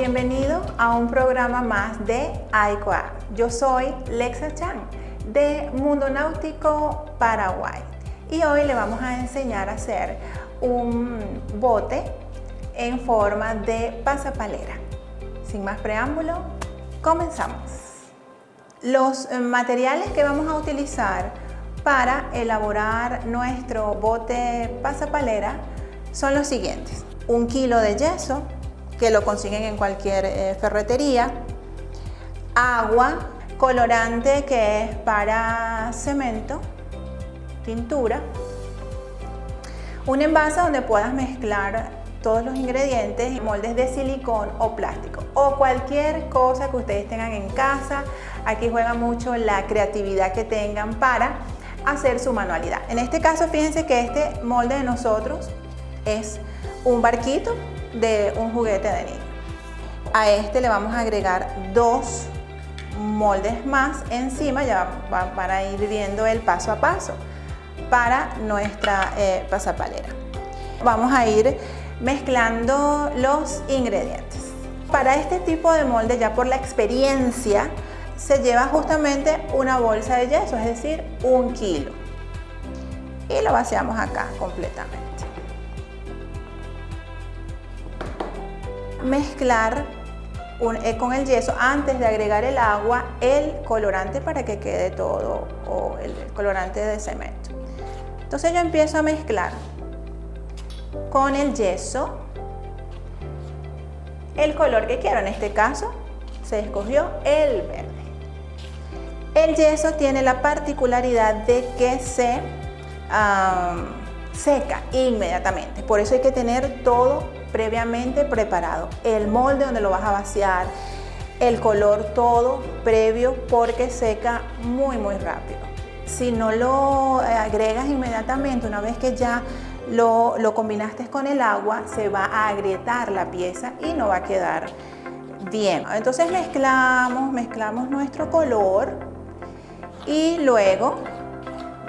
bienvenido a un programa más de AICOA. Yo soy Lexa Chan de Mundo Náutico Paraguay y hoy le vamos a enseñar a hacer un bote en forma de pasapalera. Sin más preámbulo, comenzamos. Los materiales que vamos a utilizar para elaborar nuestro bote pasapalera son los siguientes: 1 kilo de yeso, que lo consiguen en cualquier ferretería, agua, colorante que es para cemento, tintura, un envase donde puedas mezclar todos los ingredientes, moldes de silicón o plástico o cualquier cosa que ustedes tengan en casa. Aquí juega mucho la creatividad que tengan para hacer su manualidad. En este caso, fíjense que este molde de nosotros es un barquito de un juguete de niño. A este le vamos a agregar 2 moldes más encima. Ya van a ir viendo el paso a paso para nuestra pasapalera. Vamos a ir mezclando los ingredientes. Para este tipo de molde, ya por la experiencia, se lleva justamente una bolsa de yeso, es decir, 1 kilo. Y lo vaciamos acá completamente. Mezclar con el yeso, antes de agregar el agua, el colorante para que quede todo, o el colorante de cemento. Entonces yo empiezo a mezclar con el yeso el color que quiero. En este caso se escogió el verde. El yeso tiene la particularidad de que se seca inmediatamente, por eso hay que tener todo previamente preparado. El molde donde lo vas a vaciar, el color, todo previo, porque seca muy rápido. Si no lo agregas inmediatamente, una vez que ya lo combinaste con el agua, se va a agrietar la pieza y no va a quedar bien. Entonces mezclamos nuestro color y luego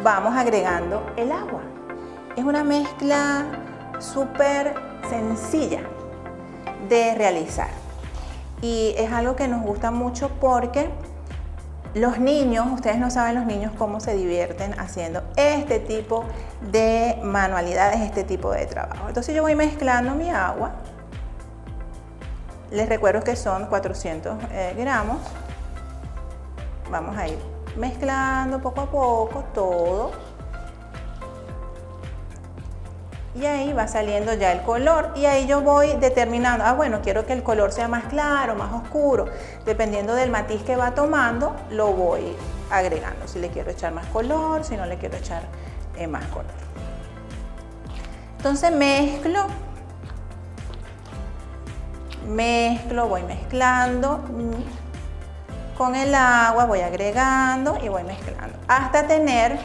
vamos agregando el agua. Es una mezcla súper sencilla de realizar y es algo que nos gusta mucho porque los niños, ustedes no saben los niños cómo se divierten haciendo este tipo de manualidades, este tipo de trabajo. Entonces yo voy mezclando mi agua. Les recuerdo que son 400 gramos. Vamos a ir mezclando poco a poco todo. Y ahí va saliendo ya el color y ahí yo voy determinando, bueno, quiero que el color sea más claro, más oscuro. Dependiendo del matiz que va tomando, lo voy agregando. Si le quiero echar más color, si no le quiero echar más color. Entonces voy mezclando con el agua, voy agregando y voy mezclando hasta tener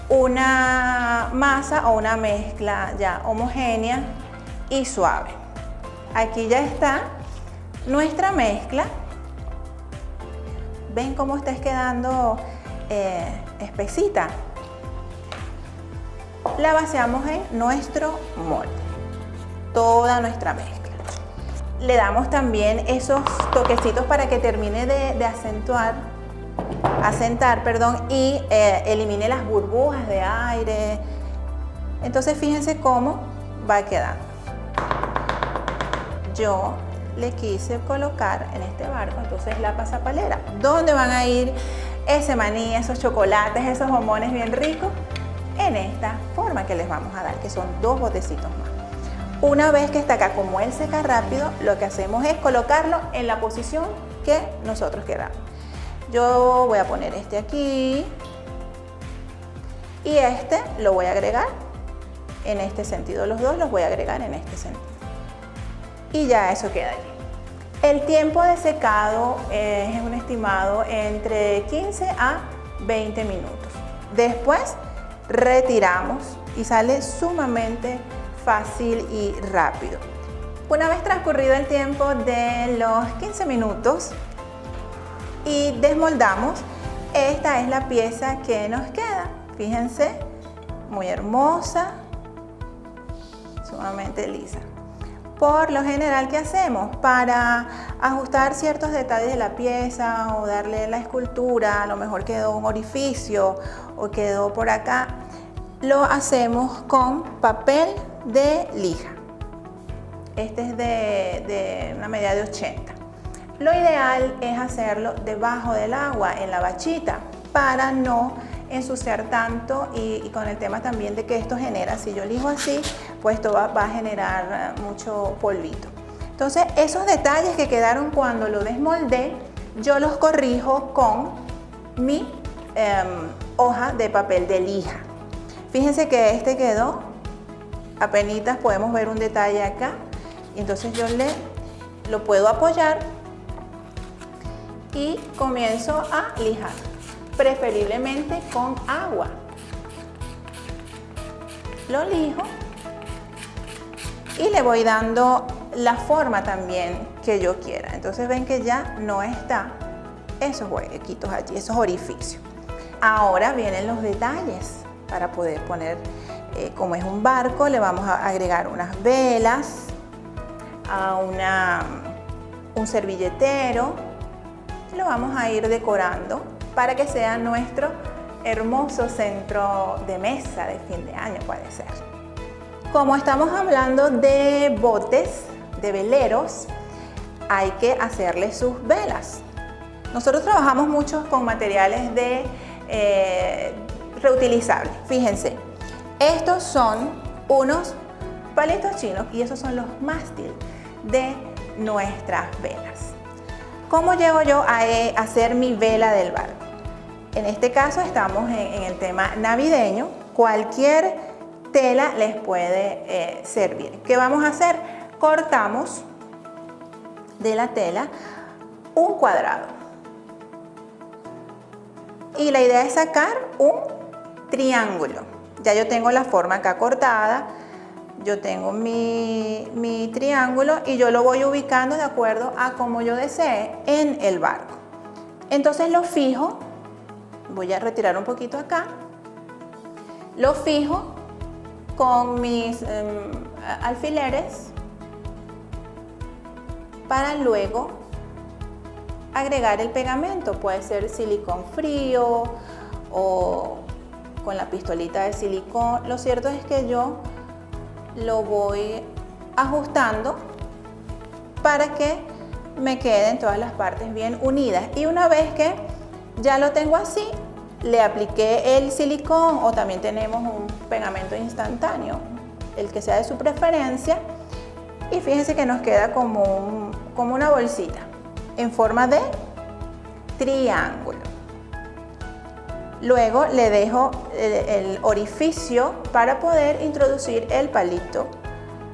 una masa o una mezcla ya homogénea y suave. Aquí ya está nuestra mezcla. ¿Ven cómo está quedando espesita? La vaciamos en nuestro molde, toda nuestra mezcla. Le damos también esos toquecitos para que termine de asentar y elimine las burbujas de aire. Entonces fíjense cómo va quedando. Yo le quise colocar en este barco entonces la pasapalera, donde van a ir ese maní, esos chocolates, esos bombones bien ricos, en esta forma que les vamos a dar, que son 2 botecitos más. Una vez que está acá, como él seca rápido, lo que hacemos es colocarlo en la posición que nosotros queramos. Yo voy a poner este aquí y este lo voy a agregar en este sentido. Los dos los voy a agregar en este sentido. Y ya eso queda allí. El tiempo de secado es un estimado entre 15 a 20 minutos. Después retiramos y sale sumamente fácil y rápido. Una vez transcurrido el tiempo de los 15 minutos y desmoldamos, esta es la pieza que nos queda. Fíjense, muy hermosa, sumamente lisa. Por lo general, ¿qué hacemos? Para ajustar ciertos detalles de la pieza o darle la escultura, a lo mejor quedó un orificio o quedó por acá, lo hacemos con papel de lija. Este es de una medida de 80. Lo ideal es hacerlo debajo del agua, en la bachita, para no ensuciar tanto y con el tema también de que esto genera, si yo lijo así, pues esto va a generar mucho polvito. Entonces, esos detalles que quedaron cuando lo desmoldé, yo los corrijo con mi hoja de papel de lija. Fíjense que este quedó, apenitas podemos ver un detalle acá, y entonces yo lo puedo apoyar y comienzo a lijar, preferiblemente con agua. Lo lijo y le voy dando la forma también que yo quiera. Entonces ven que ya no está esos huequitos allí, esos orificios. Ahora vienen los detalles para poder poner, como es un barco, le vamos a agregar unas velas, un servilletero. Lo vamos a ir decorando para que sea nuestro hermoso centro de mesa de fin de año, puede ser. Como estamos hablando de botes, de veleros, hay que hacerle sus velas. Nosotros trabajamos mucho con materiales reutilizables. Fíjense, estos son unos palitos chinos y esos son los mástiles de nuestras velas. ¿Cómo llego yo a hacer mi vela del barco? En este caso estamos en el tema navideño. Cualquier tela les puede servir. ¿Qué vamos a hacer? Cortamos de la tela un cuadrado. Y la idea es sacar un triángulo. Ya yo tengo la forma acá cortada. Yo tengo mi triángulo y yo lo voy ubicando de acuerdo a como yo desee en el barco. Entonces lo fijo, voy a retirar un poquito acá, lo fijo con mis alfileres para luego agregar el pegamento. Puede ser silicón frío o con la pistolita de silicón. Lo cierto es que yo lo voy ajustando para que me queden todas las partes bien unidas. Y una vez que ya lo tengo así, le apliqué el silicón o también tenemos un pegamento instantáneo, el que sea de su preferencia. Y fíjense que nos queda como una bolsita en forma de triángulo. Luego le dejo el orificio para poder introducir el palito,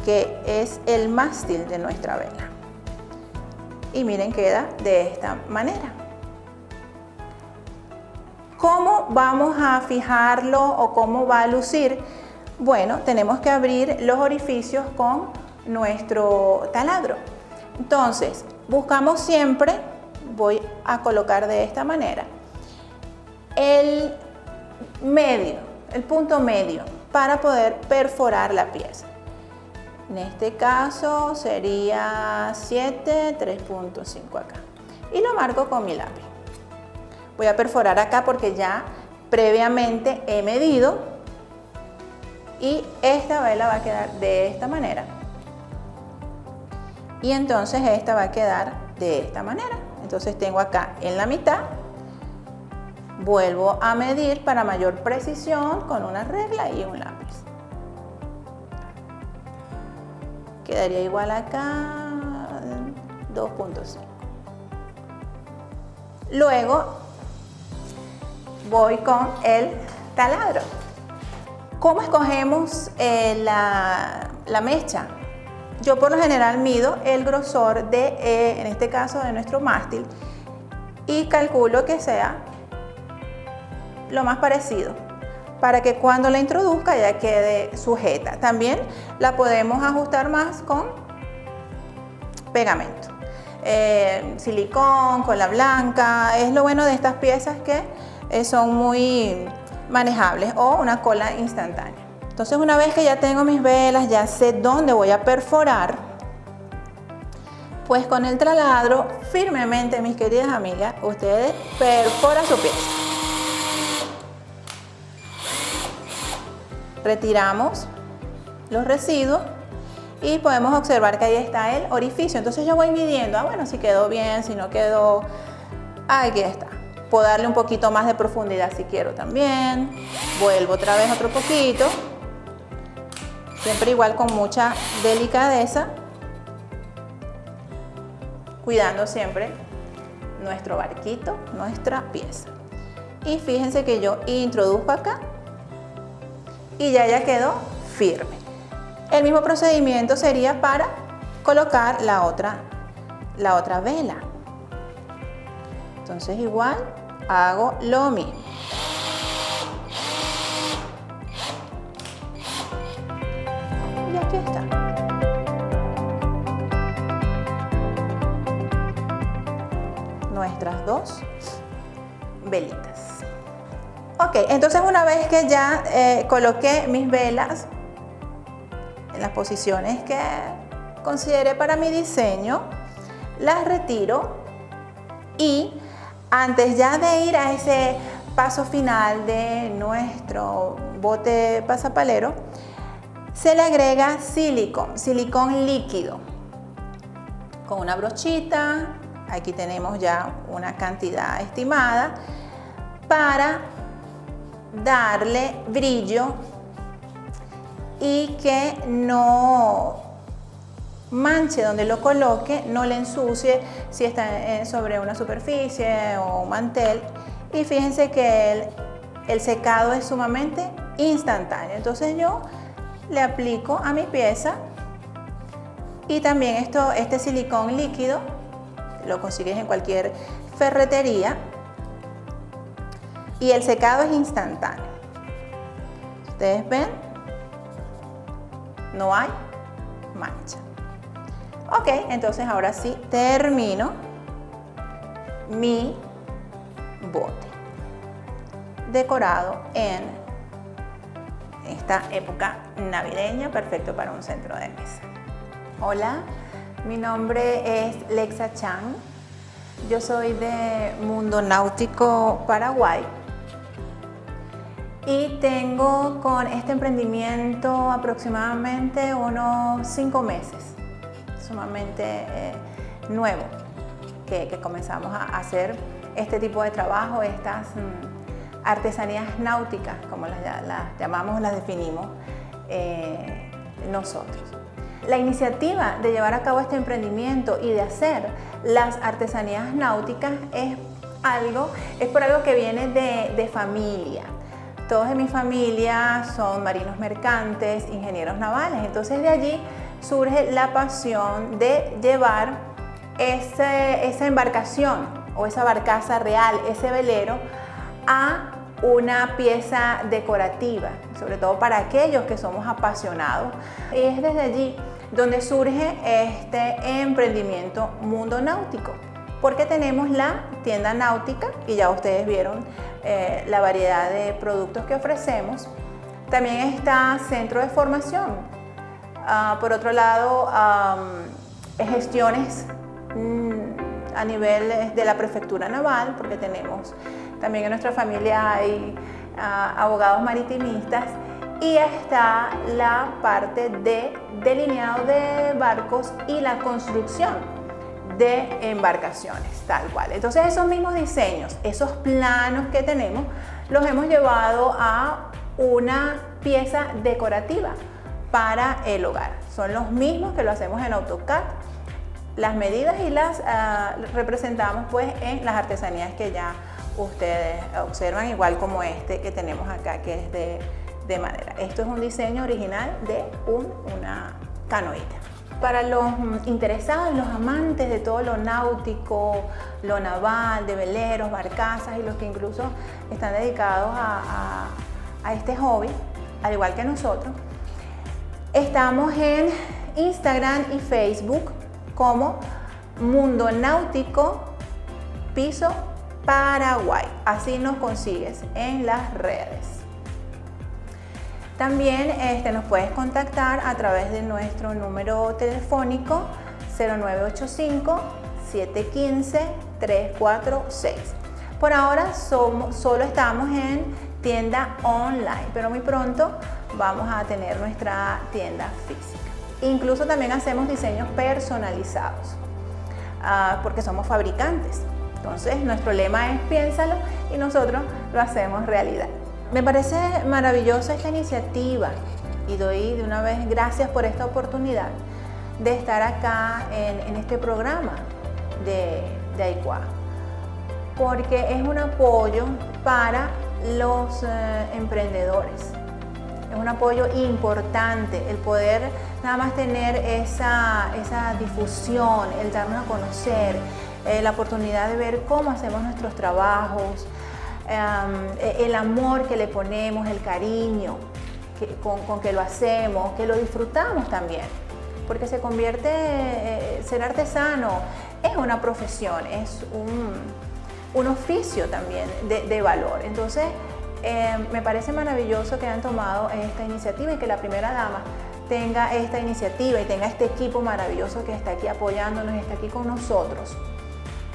que es el mástil de nuestra vela. Y miren, queda de esta manera. ¿Cómo vamos a fijarlo o cómo va a lucir? Bueno, tenemos que abrir los orificios con nuestro taladro. Entonces, buscamos siempre, voy a colocar de esta manera, el punto medio para poder perforar la pieza. En este caso sería 7, 3.5 acá. Y lo marco con mi lápiz. Voy a perforar acá porque ya previamente he medido y esta vela va a quedar de esta manera. Y entonces esta va a quedar de esta manera. Entonces tengo acá en la mitad. Vuelvo a medir para mayor precisión con una regla y un lápiz. Quedaría igual acá, 2.5. Luego voy con el taladro. ¿Cómo escogemos la mecha? Yo por lo general mido el grosor en este caso de nuestro mástil, y calculo que sea lo más parecido para que cuando la introduzca ya quede sujeta. También la podemos ajustar más con pegamento, silicón, cola blanca. Es lo bueno de estas piezas que son muy manejables, o una cola instantánea. Entonces, una vez que ya tengo mis velas, ya sé dónde voy a perforar, Pues con el taladro, firmemente, mis queridas amigas, ustedes perforan su pieza. Retiramos los residuos y podemos observar que ahí está el orificio. Entonces yo voy midiendo, bueno, si quedó bien, si no quedó, aquí está. Puedo darle un poquito más de profundidad si quiero también. Vuelvo otra vez otro poquito. Siempre igual con mucha delicadeza, cuidando siempre nuestro barquito, nuestra pieza. Y fíjense que yo introduzco acá y ya quedó firme. El mismo procedimiento sería para colocar la otra vela. Entonces igual hago lo mismo. Y aquí está. Nuestras dos velitas. Ok, entonces una vez que ya coloqué mis velas en las posiciones que consideré para mi diseño, las retiro y antes ya de ir a ese paso final de nuestro bote pasapalero, se le agrega silicón líquido con una brochita. Aquí tenemos ya una cantidad estimada para darle brillo y que no manche donde lo coloque, no le ensucie si está sobre una superficie o un mantel. Y fíjense que el secado es sumamente instantáneo. Entonces yo le aplico a mi pieza y también este silicón líquido lo consigues en cualquier ferretería y el secado es instantáneo. Ustedes ven, no hay mancha. Ok, entonces ahora sí termino mi bote decorado en esta época navideña, perfecto para un centro de mesa. Hola, mi nombre es Lexa Chan. Yo soy de Mundo Náutico Paraguay y tengo con este emprendimiento aproximadamente unos 5 meses, sumamente nuevo, que comenzamos a hacer este tipo de trabajo, estas artesanías náuticas, como las llamamos, las definimos nosotros. La iniciativa de llevar a cabo este emprendimiento y de hacer las artesanías náuticas es por algo que viene de familia. Todos en mi familia son marinos mercantes, ingenieros navales, entonces de allí surge la pasión de llevar esa embarcación o esa barcaza real, ese velero, a una pieza decorativa, sobre todo para aquellos que somos apasionados. Y es desde allí donde surge este emprendimiento Mundo Náutico, porque tenemos la tienda náutica y ya ustedes vieron la variedad de productos que ofrecemos. También está centro de formación. Por otro lado, gestiones a nivel de la prefectura naval, porque tenemos también en nuestra familia hay abogados maritimistas, y está la parte de delineado de barcos y la construcción de embarcaciones, tal cual. Entonces esos mismos diseños, esos planos que tenemos, los hemos llevado a una pieza decorativa para el hogar. Son los mismos que lo hacemos en AutoCAD. Las medidas y las representamos pues en las artesanías que ya ustedes observan, igual como este que tenemos acá, que es de madera. Esto es un diseño original de una canoita. Para los interesados, los amantes de todo lo náutico, lo naval, de veleros, barcazas y los que incluso están dedicados a este hobby, al igual que nosotros, estamos en Instagram y Facebook como Mundo Náutico Piso Paraguay. Así nos consigues en las redes. También nos puedes contactar a través de nuestro número telefónico 0985-715-346. Por ahora solo estamos en tienda online, pero muy pronto vamos a tener nuestra tienda física. Incluso también hacemos diseños personalizados, porque somos fabricantes. Entonces nuestro lema es piénsalo y nosotros lo hacemos realidad. Me parece maravillosa esta iniciativa y doy de una vez gracias por esta oportunidad de estar acá en este programa de AICUA, porque es un apoyo para los emprendedores. Es un apoyo importante el poder nada más tener esa difusión, el darnos a conocer, la oportunidad de ver cómo hacemos nuestros trabajos, el amor que le ponemos, el cariño con que lo hacemos, que lo disfrutamos también, porque se convierte, ser artesano es una profesión, es un oficio también de valor. Entonces, me parece maravilloso que han tomado esta iniciativa y que la primera dama tenga esta iniciativa y tenga este equipo maravilloso que está aquí apoyándonos y está aquí con nosotros.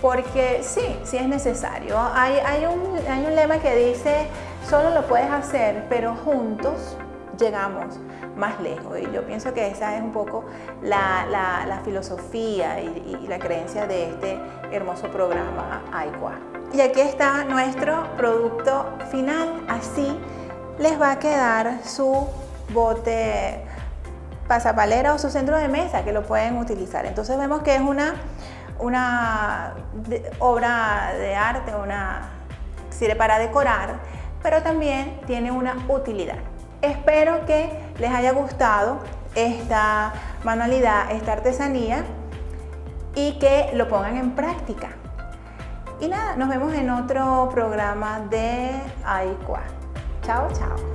Porque sí es necesario. Hay un lema que dice, solo lo puedes hacer, pero juntos llegamos más lejos. Y yo pienso que esa es un poco la filosofía y la creencia de este hermoso programa AICUA. Y aquí está nuestro producto final. Así les va a quedar su bote pasapalera o su centro de mesa que lo pueden utilizar. Entonces vemos que es una obra de arte, sirve para decorar, pero también tiene una utilidad. Espero que les haya gustado esta manualidad, esta artesanía y que lo pongan en práctica. Y nada, nos vemos en otro programa de AICUA. Chao, chao.